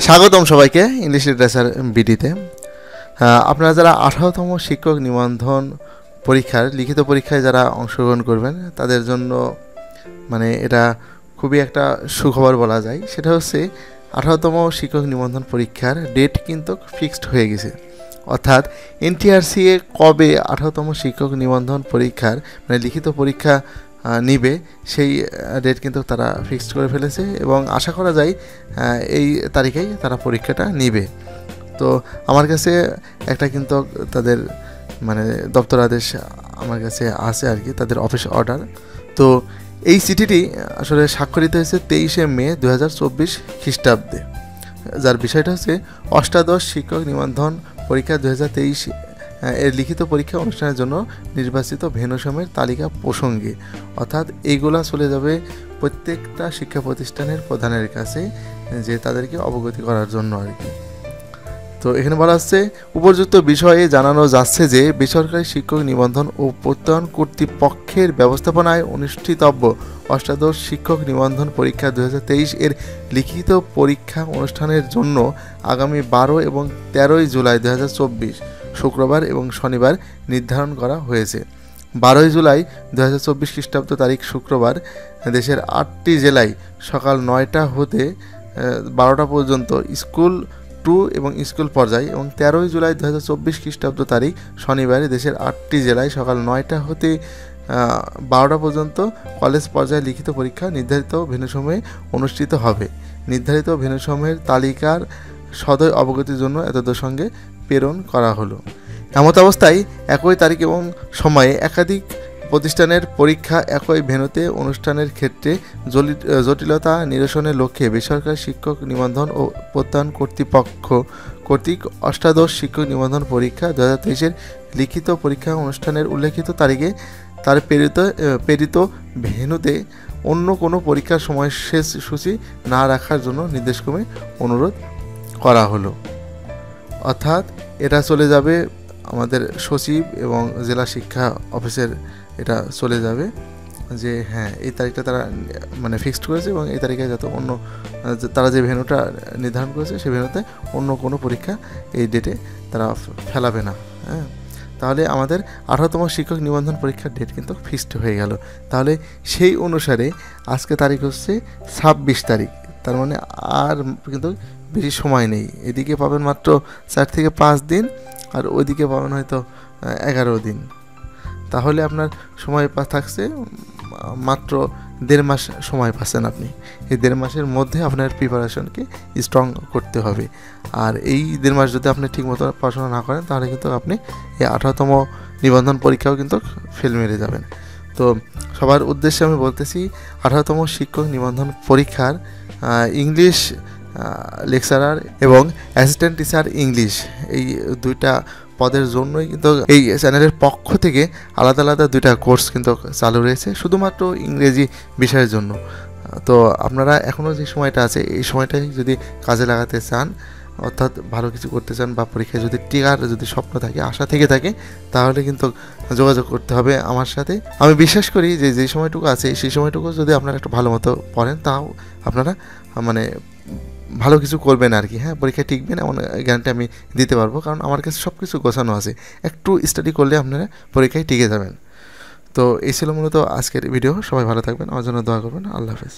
স্বাগতম সবাইকে English literature বিডিতে। আপনারা যারা 18তম শিক্ষক নিবন্ধন পরীক্ষার লিখিত পরীক্ষায় যারা অংশগ্রহণ করবেন তাদের জন্য মানে এটা খুবই একটা সুখবর বলা যায়। সেটা হচ্ছে 18তম শিক্ষক নিবন্ধন পরীক্ষার ডেট কিন্তু ফিক্সড হয়ে গেছে। অর্থাৎ এনটিআরসিএ কবে 18তম শিক্ষক নিবন্ধন পরীক্ষার মানে লিখিত পরীক্ষা নিবে সেই ডেট কিন্তু তারা ফিক্সড করে ফেলেছে এবং আশা করা যায় এই তারিখেই তারা পরীক্ষাটা নিবে। তো আমার কাছে একটা কিন্তু তাদের মানে দপ্তর আদেশ আমার কাছে আছে আর কি, তাদের অফিস অর্ডার। তো এই চিঠিটি আসলে স্বাক্ষরিত হয়েছে 23শে মে 2024 খ্রিস্টাব্দে, যার বিষয়টা হচ্ছে অষ্টাদশ শিক্ষক নিবন্ধন পরীক্ষা 2023 এর লিখিত পরীক্ষা অনুষ্ঠানের জন্য নির্বাচিত ভেন্যুসমূহের তালিকা প্রসঙ্গে। অর্থাৎ এইগুলা চলে যাবে প্রত্যেকটা শিক্ষা প্রতিষ্ঠানের প্রধানের কাছে, যে তাদেরকে অবগতি করার জন্য আর কি। তো এখানে বলা হচ্ছে উপযুক্ত বিষয়ে জানানো যাচ্ছে যে বেসরকারি শিক্ষক নিবন্ধন ও প্রত্যয়ন কর্তৃপক্ষের ব্যবস্থাপনায় অনুষ্ঠিতব্য অষ্টাদশ শিক্ষক নিবন্ধন পরীক্ষা 2023 এর লিখিত পরীক্ষা অনুষ্ঠানের জন্য আগামী 12 এবং 13 জুলাই 2024 শুক্রবার এবং শনিবার নির্ধারণ করা হয়েছে। 12 জুলাই 2024 খ্রিস্টাব্দ তারিখ শুক্রবার দেশের 8টি জেলায় সকাল 9টা হতে 12টা পর্যন্ত স্কুল 2 এবং স্কুল পর্যায়, এবং 13 জুলাই 2024 খ্রিস্টাব্দ তারিখ শনিবার দেশের 8টি জেলায় সকাল 9টা হতে 12টা পর্যন্ত কলেজ পর্যায়ে লিখিত পরীক্ষা নির্ধারিত ভেন্যুসমূহে অনুষ্ঠিত হবে। নির্ধারিত ভেন্যুসমূহের তালিকার সদয় অবগতির জন্য এতদের সঙ্গে প্রেরণ করা হলো। এমত অবস্থায় একই তারিখ এবং সময়ে একাধিক প্রতিষ্ঠানের পরীক্ষা একই ভেন্যুতে অনুষ্ঠানের ক্ষেত্রে জটিলতা নিরসনের লক্ষ্যে বেসরকারি শিক্ষক নিবন্ধন ও প্রত্যয়ন কর্তৃপক্ষ কর্তৃক অষ্টাদশ শিক্ষক নিবন্ধন পরীক্ষা 2023 লিখিত পরীক্ষা অনুষ্ঠানের উল্লেখিত তারিখে তার প্রেরিত ভেন্যুতে অন্য কোনো পরীক্ষার সময়সূচি না রাখার জন্য নির্দেশক্রমে অনুরোধ করা হলো। অর্থাৎ এটা চলে যাবে আমাদের সচিব এবং জেলা শিক্ষা অফিসের, এটা চলে যাবে যে হ্যাঁ এই তারিখটা তারা মানে ফিক্সড করেছে এবং এই তারিখে যাতে অন্য তারা যে ভেন্যুটা নির্ধারণ করেছে সেই ভেন্যুতে অন্য কোনো পরীক্ষা এই ডেটে তারা ফেলাবে না। হ্যাঁ, তাহলে আমাদের 18তম শিক্ষক নিবন্ধন পরীক্ষার ডেট কিন্তু ফিক্সড হয়ে গেল। তাহলে সেই অনুসারে আজকে তারিখ হচ্ছে 26 তারিখ, তার মানে আর কিন্তু বেশি সময় নেই। এদিকে পাবেন মাত্র 4 থেকে 5 দিন আর ওইদিকে পাবেন হয়তো 11 দিন। তাহলে আপনার সময় থাকছে মাত্র 1.5 মাস সময় পাচ্ছেন আপনি। এই 1.5 মাসের মধ্যে আপনার প্রিপারেশনকে স্ট্রং করতে হবে। আর এই 1.5 মাস যদি আপনি ঠিকমতো পড়াশোনা না করেন তাহলে কিন্তু আপনি এই 18তম নিবন্ধন পরীক্ষাও কিন্তু ফেল মেরে যাবেন। তো সবার উদ্দেশ্যে আমি বলতেছি 18তম শিক্ষক নিবন্ধন পরীক্ষার ইংলিশ লেকচারার এবং অ্যাসিস্ট্যান্ট টিচার ইংলিশ এই দুইটা পদের জন্যই কিন্তু এই চ্যানেলের পক্ষ থেকে আলাদা আলাদা 2টা কোর্স কিন্তু চালু রয়েছে শুধুমাত্র ইংরেজি বিষয়ের জন্য। তো আপনারা এখনও যে সময়টা আছে এই সময়টাই যদি কাজে লাগাতে চান, অর্থাৎ ভালো কিছু করতে চান বা পরীক্ষায় যদি টিকার যদি স্বপ্ন থাকে, আশা থেকে থাকে, তাহলে কিন্তু যোগাযোগ করতে হবে আমার সাথে। আমি বিশ্বাস করি যে যে সময়টুকু আছে সেই সময়টুকু যদি আপনারা একটু ভালো মতো পড়েন তাও আপনারা মানে ভালো কিছু করবেন আর কি। হ্যাঁ, পরীক্ষায় টিকবেন এমন গ্যারান্টি আমি দিতে পারবো, কারণ আমার কাছে সব কিছু গোছানো আছে। একটু স্টাডি করলে আপনারা পরীক্ষায় টিকে যাবেন। তো এই ছিল মূলত আজকের ভিডিও। সবাই ভালো থাকবেন, আমার জন্য দোয়া করবেন। আল্লাহ হাফেজ।